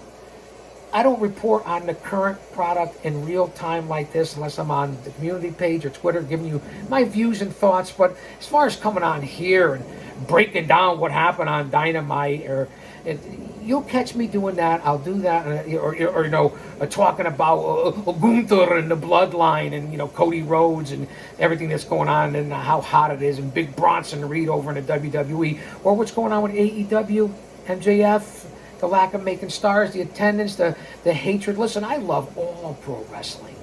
I don't report on the current product in real time like this unless I'm on the community page or Twitter giving you my views and thoughts. But as far as coming on here and breaking down what happened on Dynamite, you'll catch me doing that. I'll do that, or you know, talking about Gunther and the Bloodline, and you know, Cody Rhodes and everything that's going on, and how hot it is, and Big Bronson Reed over in the WWE, or what's going on with AEW, MJF. The lack of making stars, the attendance, the hatred. Listen, I love all pro wrestling.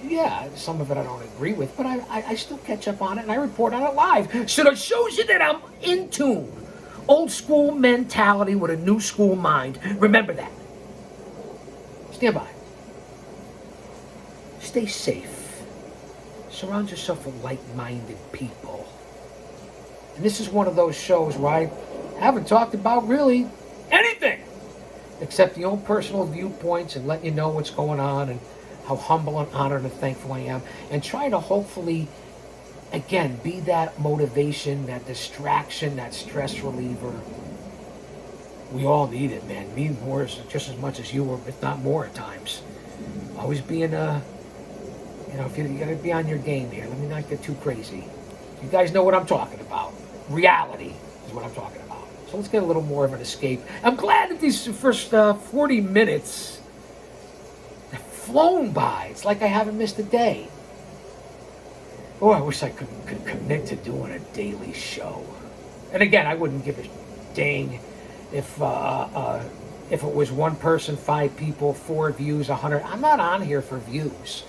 Yeah, some of it I don't agree with, but I still catch up on it, and I report on it live. So it shows you that I'm in tune. Old school mentality with a new school mind. Remember that. Stand by. Stay safe. Surround yourself with like-minded people. And this is one of those shows where I haven't talked about really anything except the own personal viewpoints, and let you know what's going on and how humble and honored and thankful I am, and try to hopefully, again, be that motivation, that distraction, that stress reliever. We all need it, man. Me more, just as much as you, or if not more at times. Always being, you know, if you got to be on your game here. Let me not get too crazy. You guys know what I'm talking about. Reality is what I'm talking about. So let's get a little more of an escape. I'm glad that these first 40 minutes have flown by. It's like I haven't missed a day. Oh, I wish I could commit to doing a daily show. And again, I wouldn't give a dang if it was one person, 5 people, 4 views, 100. I'm not on here for views.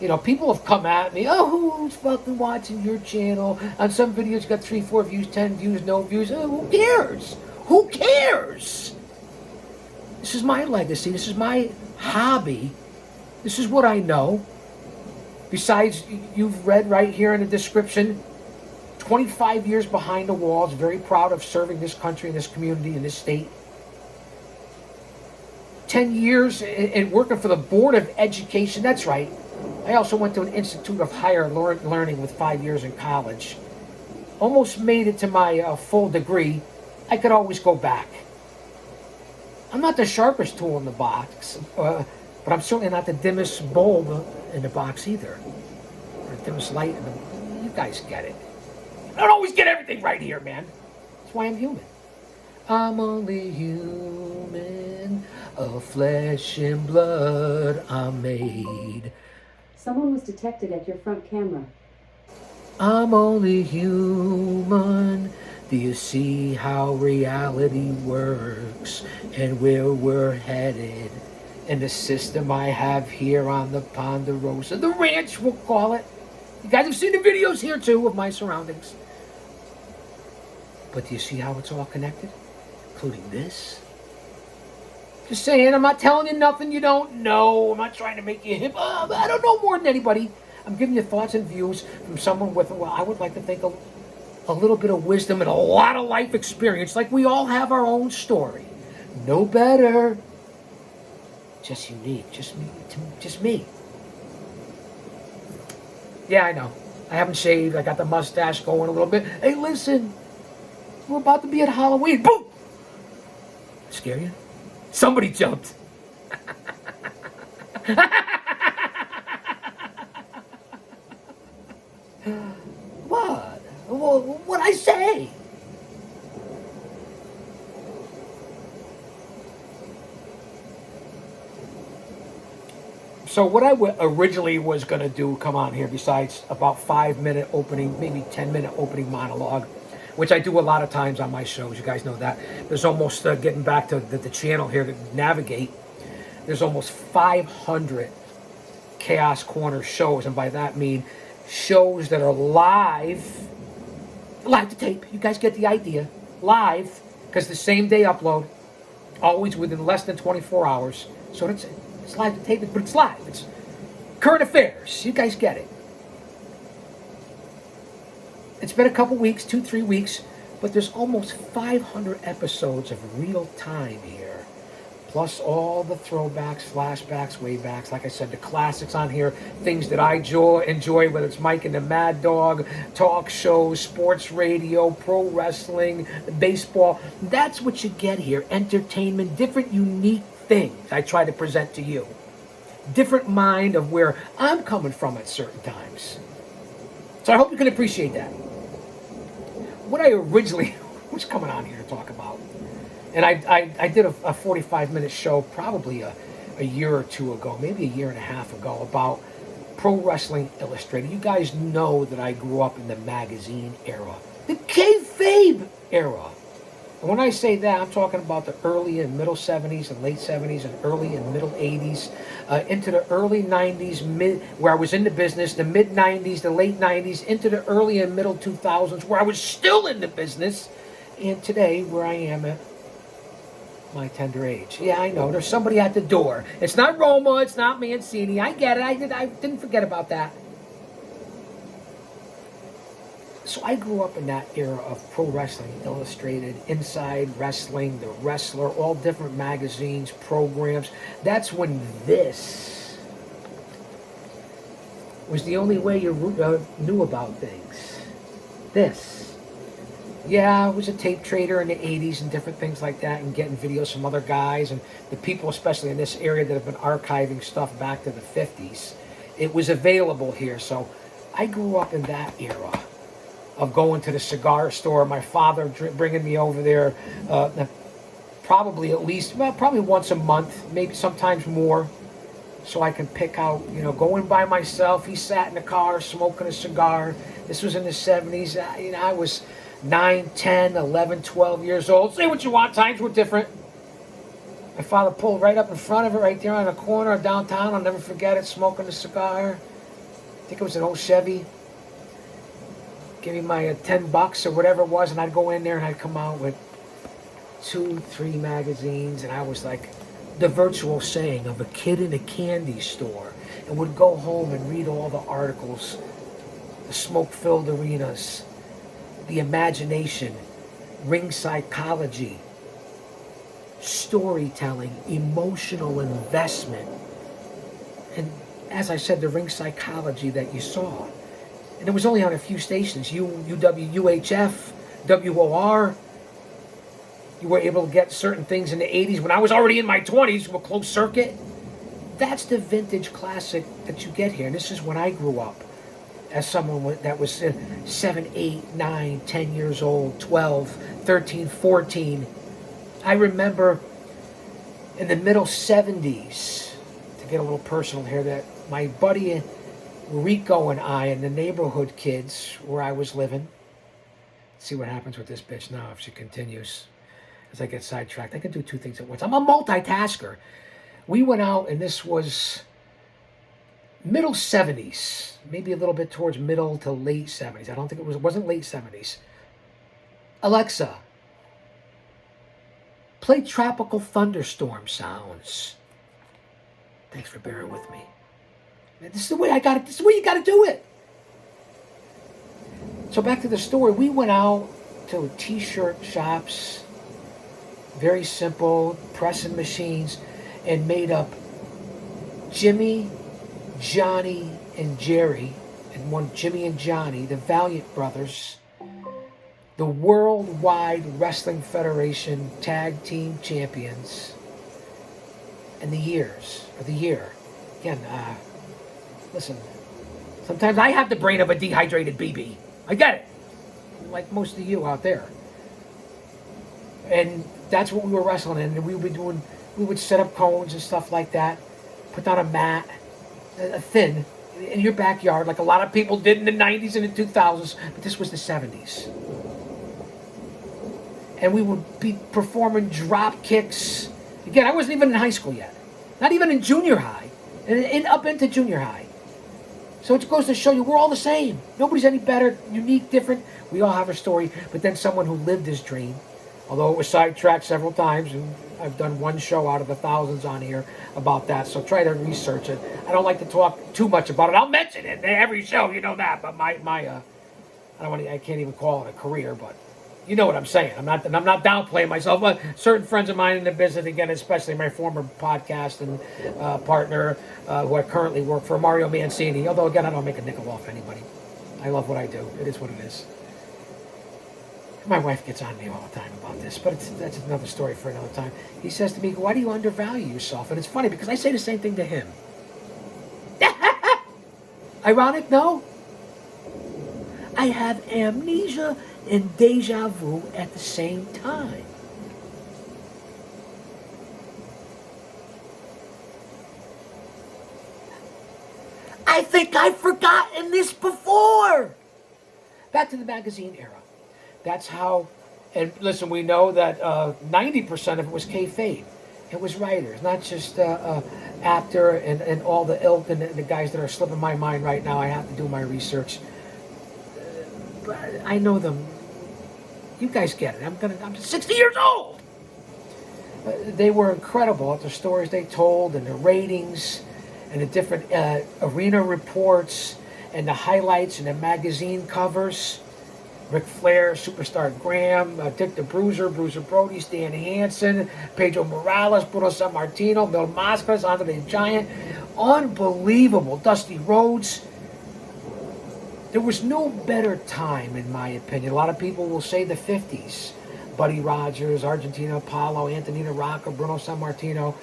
You know, people have come at me, oh, who's fucking watching your channel? On some videos, you got 3, 4 views, 10 views, no views. Oh, who cares? Who cares? This is my legacy. This is my hobby. This is what I know. Besides, you've read right here in the description, 25 years behind the walls, very proud of serving this country and this community and this state. 10 years in working for the Board of Education. That's right. I also went to an Institute of Higher Learning with 5 years in college. Almost made it to my full degree. I could always go back. I'm not the sharpest tool in the box, but I'm certainly not the dimmest bulb in the box either. Or the dimmest light in the... You guys get it. I don't always get everything right here, man. That's why I'm human. I'm only human, of flesh and blood I'm made. Someone was detected at your front camera. I'm only human. Do you see how reality works and where we're headed? And the system I have here on the Ponderosa, the ranch we'll call it. You guys have seen the videos here too of my surroundings. But do you see how it's all connected? Including this? Just saying, I'm not telling you nothing you don't know. I'm not trying to make you hip. I don't know more than anybody. I'm giving you thoughts and views from someone with, well, I would like to think a little bit of wisdom and a lot of life experience. Like we all have our own story. No better. Just unique. Just me. Just me. Yeah, I know. I haven't shaved. I got the mustache going a little bit. Hey, listen. We're about to be at Halloween. Boom! Scare you? Somebody jumped. What? What'd I say? So what I originally was going to do, come on here, besides about 5 minute opening, maybe 10 minute opening monologue, which I do a lot of times on my shows. You guys know that. There's almost, getting back to the channel here to navigate, there's almost 500 Chaos Corner shows. And by that I mean shows that are live to tape. You guys get the idea. Live, because the same day upload, always within less than 24 hours. So it's live to tape, but it's live. It's current affairs. You guys get it. It's been a couple weeks, 2-3 weeks, but there's almost 500 episodes of real time here. Plus all the throwbacks, flashbacks, waybacks. Like I said, the classics on here, things that I enjoy, whether it's Mike and the Mad Dog, talk shows, sports radio, pro wrestling, baseball. That's what you get here. Entertainment, different unique things I try to present to you. Different mind of where I'm coming from at certain times. So I hope you can appreciate that. What I originally was coming on here to talk about, and I did a 45-minute show probably a year or two ago, maybe a year and a half ago, about Pro Wrestling Illustrated. You guys know that I grew up in the magazine era, the kayfabe era. And when I say that, I'm talking about the early and middle 70s and late 70s and early and middle 80s, into the early 90s, where I was in the business, the mid 90s, the late 90s, into the early and middle 2000s, where I was still in the business, and today, where I am at my tender age. Yeah, I know, there's somebody at the door. It's not Roma, it's not Mancini. I get it, I didn't forget about that. So I grew up in that era of Pro Wrestling Illustrated, Inside Wrestling, The Wrestler, all different magazines, programs. That's when this was the only way you knew about things. This. Yeah, I was a tape trader in the 80s and different things like that, and getting videos from other guys and the people, especially in this area, that have been archiving stuff back to the 50s. It was available here, so I grew up in that era of going to the cigar store, my father bringing me over there, probably once a month, maybe sometimes more, so I can pick out, going by myself. He sat in the car smoking a cigar. This was in the 70s. I was 9, 10, 11, 12 years old. Say what you want, times were different. My father pulled right up in front of it, right there on the corner of downtown. I'll never forget it, smoking a cigar. I think it was an old Chevy. Give me my $10 or whatever it was, and I'd go in there and I'd come out with 2, 3 magazines, and I was like the virtual saying of a kid in a candy store, and would go home and read all the articles, the smoke-filled arenas, the imagination, ring psychology, storytelling, emotional investment, and as I said, the ring psychology that you saw. And it was only on a few stations, UW, UHF, WOR. You were able to get certain things in the 80s when I was already in my 20s with closed circuit. That's the vintage classic that you get here. And this is when I grew up as someone that was 7, 8, 9, 10 years old, 12, 13, 14. I remember in the middle 70s, to get a little personal here, that my buddy Rico and I and the neighborhood kids where I was living, let's see what happens with this bitch now if she continues as I get sidetracked. I can do two things at once. I'm a multitasker. We went out, and this was middle 70s, maybe a little bit towards middle to late 70s. I don't think it wasn't late 70s. Alexa, play Tropical Thunderstorm sounds. Thanks for bearing with me. Man, this is the way I got it. This is the way you got to do it. So back to the story. We went out to t-shirt shops, very simple, pressing machines, and made up Jimmy, Johnny, and Jerry, and one Jimmy and Johnny, the Valiant Brothers, the Worldwide Wrestling Federation Tag Team Champions, and the year. Again, listen, sometimes I have the brain of a dehydrated BB. I get it, like most of you out there. And that's what we were wrestling in, and we would set up cones and stuff like that, put down a mat, a thin, in your backyard, like a lot of people did in the 90s and the 2000s, but this was the 70s. And we would be performing drop kicks. Again, I wasn't even in high school yet. Not even in junior high. And up into junior high. So it goes to show you we're all the same. Nobody's any better, unique, different. We all have a story. But then someone who lived his dream, although it was sidetracked several times, and I've done one show out of the thousands on here about that, so try to research it. I don't like to talk too much about it. I'll mention it in every show, you know that. But I can't even call it a career, but you know what I'm saying. I'm not downplaying myself, but certain friends of mine in the business, again, especially my former podcast and partner, who I currently work for, Mario Mancini. Although, again, I don't make a nickel off anybody. I love what I do. It is what it is. My wife gets on me all the time about this, but that's another story for another time. He says to me, why do you undervalue yourself? And it's funny because I say the same thing to him. Ironic, no? I have amnesia and deja vu at the same time. I think I've forgotten this before. Back to the magazine era. That's how, and listen, we know that 90% of it was kayfabe. It was writers, not just actor and all the ilk and the guys that are slipping my mind right now. I have to do my research. But I know them. You guys get it. I'm 60 years old. They were incredible at the stories they told and the ratings and the different arena reports and the highlights and the magazine covers. Ric Flair, Superstar Graham, Dick the Bruiser, Bruiser Brody, Stan Hansen, Pedro Morales, Bruno Sammartino, Mil Mascaras, Andre the Giant. Unbelievable. Dusty Rhodes. There was no better time, in my opinion. A lot of people will say the 50s. Buddy Rogers, Argentina Apollo, Antonino Rocca, Bruno Sammartino.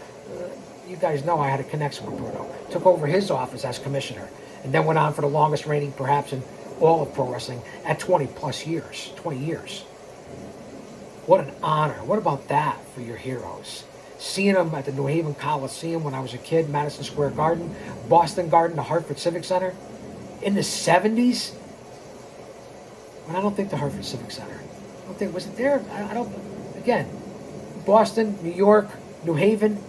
You guys know I had a connection with Bruno. Took over his office as commissioner. And then went on for the longest reigning, perhaps, in all of pro wrestling at 20 years. What an honor. What about that for your heroes? Seeing them at the New Haven Coliseum when I was a kid, Madison Square Garden, Boston Garden, the Hartford Civic Center. In the 70s, and I don't think the Hartford Civic Center. I don't think, was it there? I don't, again, Boston, New York, New Haven,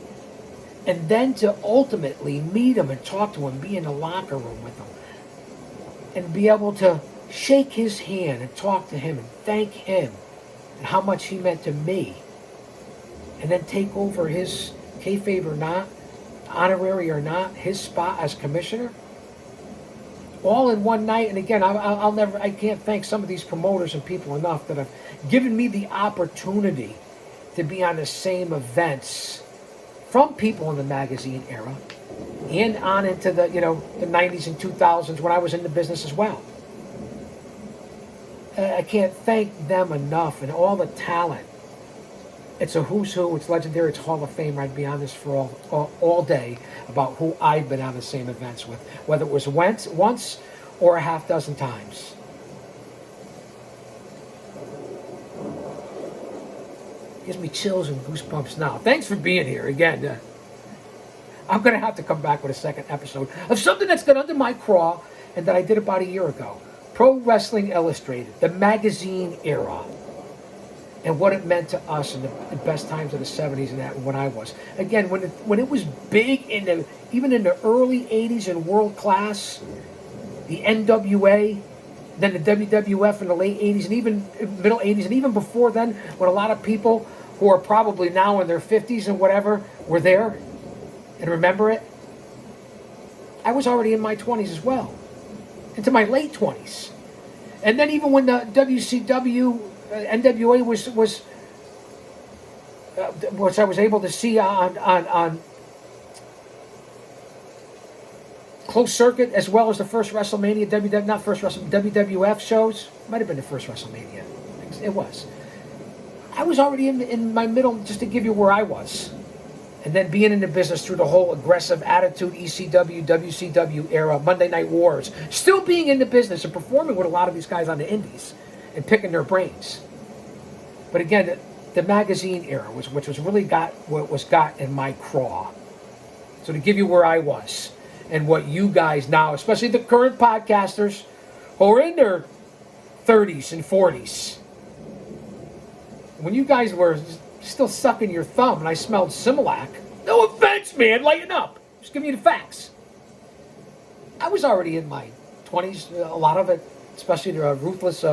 and then to ultimately meet him and talk to him, be in the locker room with him, and be able to shake his hand and talk to him and thank him and how much he meant to me, and then take over his, kayfabe or not, honorary or not, his spot as commissioner, all in one night. And again, I can't thank some of these promoters and people enough that have given me the opportunity to be on the same events from people in the magazine era and on into the, the 90s and 2000s when I was in the business as well. I can't thank them enough, and all the talent. It's a who's who, it's legendary, it's Hall of Fame. I'd be on this for all day about who I've been on the same events with, whether it was once or a half dozen times. Gives me chills and goosebumps now. Thanks for being here again. I'm going to have to come back with a second episode of something that's got under my craw and that I did about a year ago. Pro Wrestling Illustrated, the magazine era, and what it meant to us in the best times of the 70s and that when I was. Again, when it was big, even in the early 80s and world class, the NWA, then the WWF in the late 80s and even middle 80s, and even before then, when a lot of people who are probably now in their 50s and whatever were there and remember it, I was already in my 20s as well, into my late 20s. And then even when the WCW, NWA which I was able to see on closed circuit, as well as the first WrestleMania, WWF shows. Might have been the first WrestleMania. It was. I was already in my middle, just to give you where I was. And then being in the business through the whole aggressive attitude, ECW, WCW era, Monday Night Wars. Still being in the business and performing with a lot of these guys on the indies and picking their brains. But again, the magazine era, which was really what was got in my craw. So to give you where I was. And what you guys now, especially the current podcasters who are in their 30s and 40s, when you guys were still sucking your thumb and I smelled Similac, no offense, man, lighten up. Just giving you the facts. I was already in my 20s, a lot of it, especially the ruthless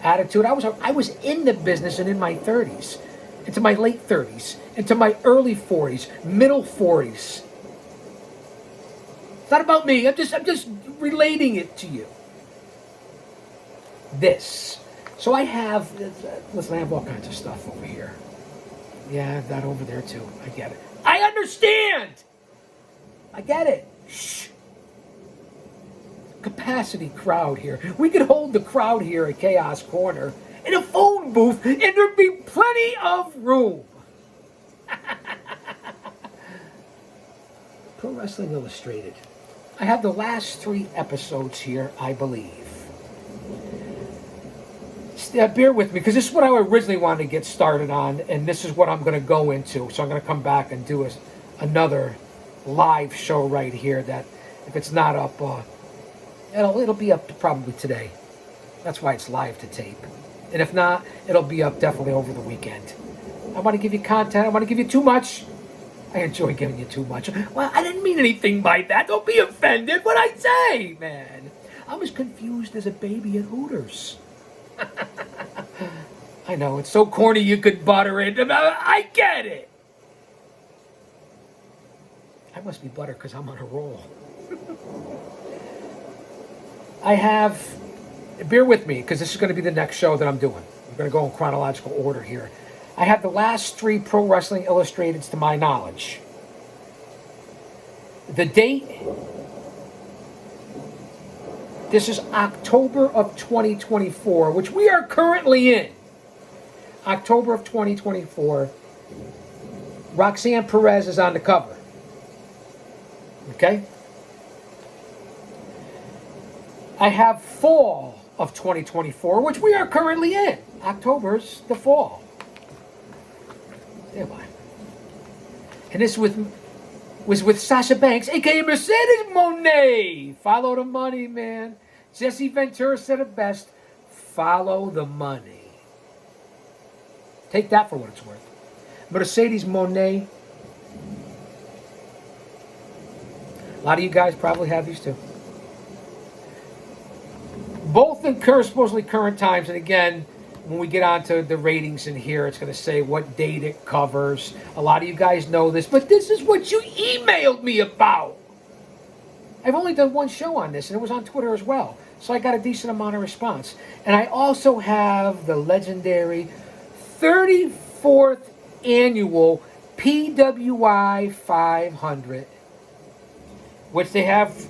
attitude. I was in the business and in my 30s, into my late 30s, into my early 40s, middle 40s. It's not about me. I'm just relating it to you. This. So I have, listen, I have all kinds of stuff over here. Yeah, that over there too. I get it. I understand. I get it. Shh. Capacity crowd here. We could hold the crowd here at Chaos Corner in a phone booth, and there'd be plenty of room. Pro Wrestling Illustrated. I have the last 3 episodes here, I believe. Bear with me, because this is what I originally wanted to get started on, and this is what I'm going to go into. So I'm going to come back and do another live show right here that, if it's not up, it'll be up probably today. That's why it's live to tape. And if not, it'll be up definitely over the weekend. I want to give you content. I want to give you too much. I enjoy giving you too much. Well, I didn't mean anything by that. Don't be offended. What I say, man. I'm as confused as a baby at Hooters. I know, it's so corny you could butter it. I get it. I must be butter because I'm on a roll. I have, bear with me, because this is going to be the next show that I'm doing. I'm going to go in chronological order here. I have the last 3 Pro Wrestling Illustrateds to my knowledge. The date, this is October of 2024, which we are currently in. October of 2024. Roxanne Perez is on the cover. Okay? I have fall of 2024, which we are currently in. October's the fall. There I. And this was with Sasha Banks, a.k.a. Mercedes Moné. Follow the money, man. Jesse Ventura said it best. Follow the money. Take that for what it's worth. Mercedes Moné. A lot of you guys probably have these too. Both in supposedly current times, and again, when we get onto the ratings in here, it's going to say what date it covers. A lot of you guys know this, but this is what you emailed me about. I've only done one show on this, and it was on Twitter as well. So I got a decent amount of response. And I also have the legendary 34th annual PWI 500, which they have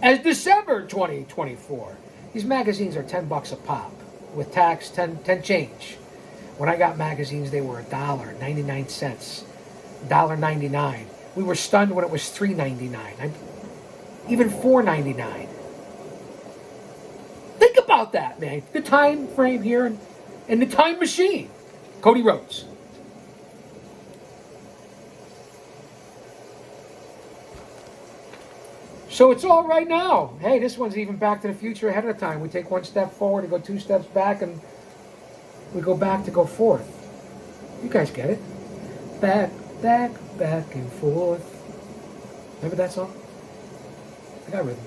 as December 2024. These magazines are $10 a pop. With tax, 10 change. When I got magazines, they were $1.99, $1.99. We were stunned when it was $3.99, even $4.99. Think about that, man. The time frame here and the time machine. Cody Rhodes. So it's all right now. Hey, this one's even Back to the Future ahead of time. We take one step forward and go two steps back, and we go back to go forth. You guys get it? Back, back, back and forth. Remember that song? I got rhythm.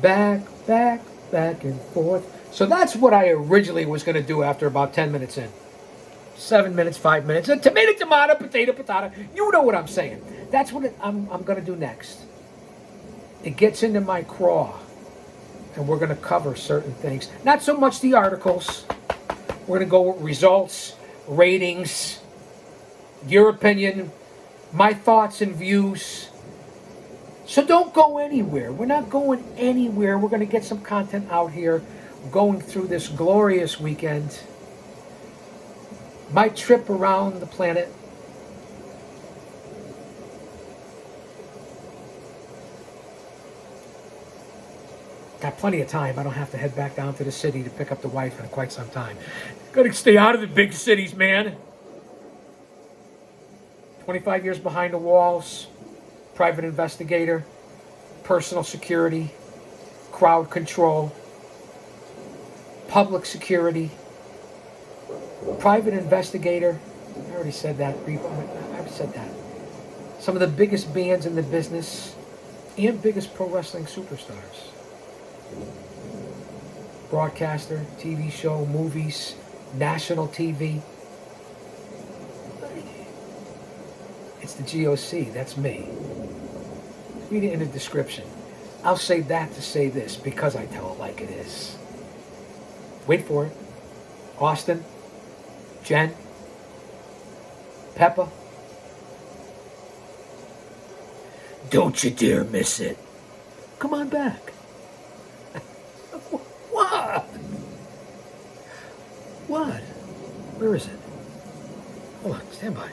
Back, back, back and forth. So that's what I originally was going to do after about 10 minutes in. 7 minutes, 5 minutes. Tomato, potato. You know what I'm saying. That's what I'm going to do next. It gets into my craw. And we're going to cover certain things. Not so much the articles. We're going to go with results, ratings, your opinion, my thoughts and views. So don't go anywhere. We're not going anywhere. We're going to get some content out here going through this glorious weekend. My trip around the planet. Got plenty of time. I don't have to head back down to the city to pick up the wife in quite some time. Gotta stay out of the big cities, man. 25 years behind the walls. Private investigator. Personal security. Crowd control. Public security. Private investigator. I already said that. I've said that. Some of the biggest bands in the business and biggest pro wrestling superstars. Broadcaster, TV show, movies, national TV. It's the GOC. That's me. Read it in the description. I'll say that to say this because I tell it like it is. Wait for it. Austin, Jen, Peppa. Don't you dare miss it. Come on back. What? What? Where is it? Hold on, stand by.